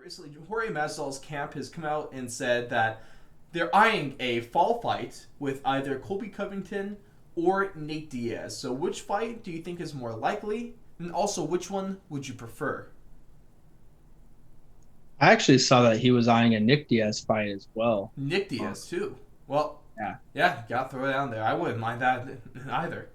recently, Jorge Masvidal's camp has come out and said that they're eyeing a fall fight with either Colby Covington or Nate Diaz. So, which fight do you think is more likely? And also, which one would you prefer? I actually saw that he was eyeing a Nick Diaz fight as well. Nick Uh, Diaz, too. Well, yeah. yeah, gotta throw it down there. I wouldn't mind that either.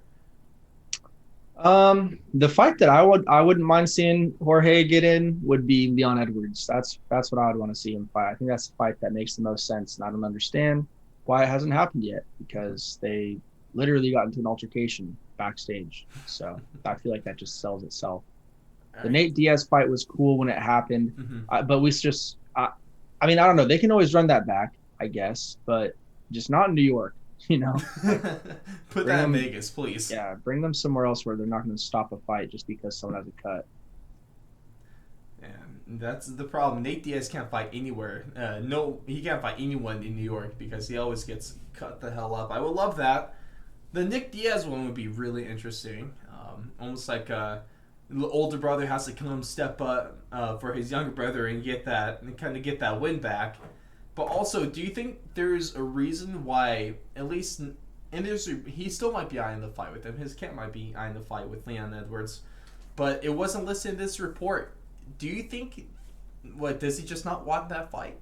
The fight that I wouldn't mind seeing Jorge get in would be Leon Edwards. That's what I would want to see him fight. I think that's the fight that makes the most sense, and I don't understand why it hasn't happened yet because they literally got into an altercation backstage. So I feel like that just sells itself. All The right. Nate Diaz fight was cool when it happened, Mm-hmm. but we just I mean I don't know. They can always run that back, I guess, but just not in New York. You know, like Put bring that in them Vegas, please. yeah, bring them somewhere else where they're not going to stop a fight just because someone has a cut. And that's the problem. Nate Diaz can't fight anywhere. No, he can't fight anyone in New York because he always gets cut the hell up. I would love that. The Nick Diaz one would be really interesting. Almost like the older brother has to come step up for his younger brother and get that and kind of get that win back. But also, do you think there's a reason why at least and he still might be eyeing the fight with him. His camp might be eyeing the fight with Leon Edwards, but it wasn't listed in this report. Do you think what does he just not want that fight?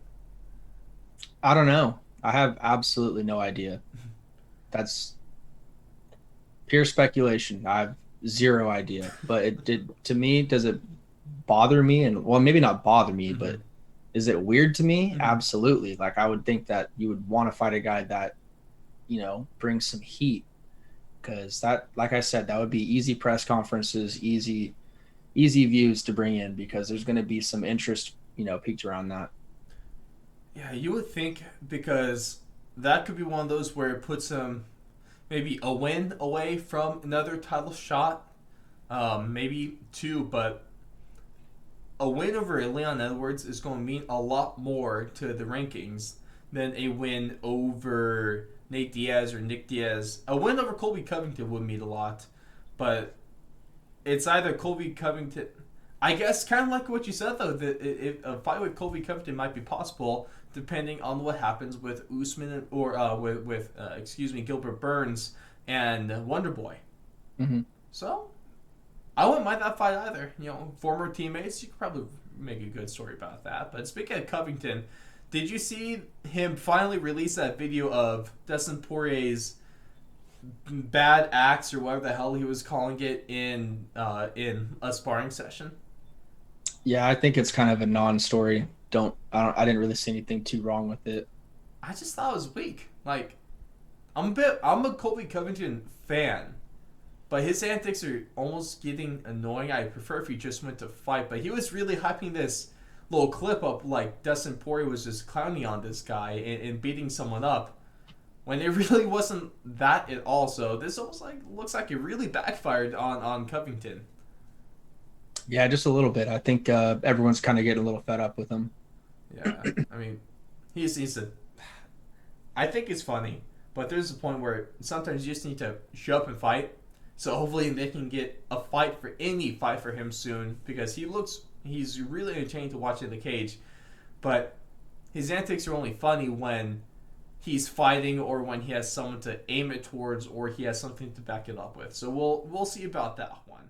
I don't know. I have absolutely no idea. That's pure speculation. I have zero idea. But it did to me. Does it bother me? And well, maybe not bother me, Mm-hmm. but is it weird to me? Mm-hmm. Absolutely. Like I would think that you would want to fight a guy that brings some heat because that, like I said, that would be easy press conferences, easy views to bring in because there's going to be some interest, peaked around that. Yeah, you would think because that could be one of those where it puts him maybe a win away from another title shot, maybe two, but a win over Leon Edwards is going to mean a lot more to the rankings than a win over Nate Diaz or Nick Diaz. A win over Colby Covington would mean a lot, but it's either Colby Covington. I guess kind of like what you said though that if a fight with Colby Covington might be possible depending on what happens with Usman or with excuse me Gilbert Burns and Wonder Boy. Mm-hmm. So I wouldn't mind that fight either. Former teammates, you could probably make a good story about that. But speaking of Covington, did you see him finally release that video of Dustin Poirier's bad acts or whatever the hell he was calling it in a sparring session? Yeah, I think it's kind of a non-story. I didn't really see anything too wrong with it. I just thought it was weak. Like I'm a Colby Covington fan, but his antics are almost getting annoying. I prefer if he just went to fight, but he was really hyping this little clip up like Dustin Poirier was just clowning on this guy and beating someone up when it really wasn't that at all. So this almost like looks like it really backfired on Covington. Yeah, just a little bit. I think everyone's kind of getting a little fed up with him. Yeah, I mean, he just needs to. I think it's funny, but there's a point where sometimes you just need to show up and fight. So hopefully they can get a any fight for him soon because he's really entertaining to watch in the cage, but his antics are only funny when he's fighting or when he has someone to aim it towards or he has something to back it up with. So we'll see about that one.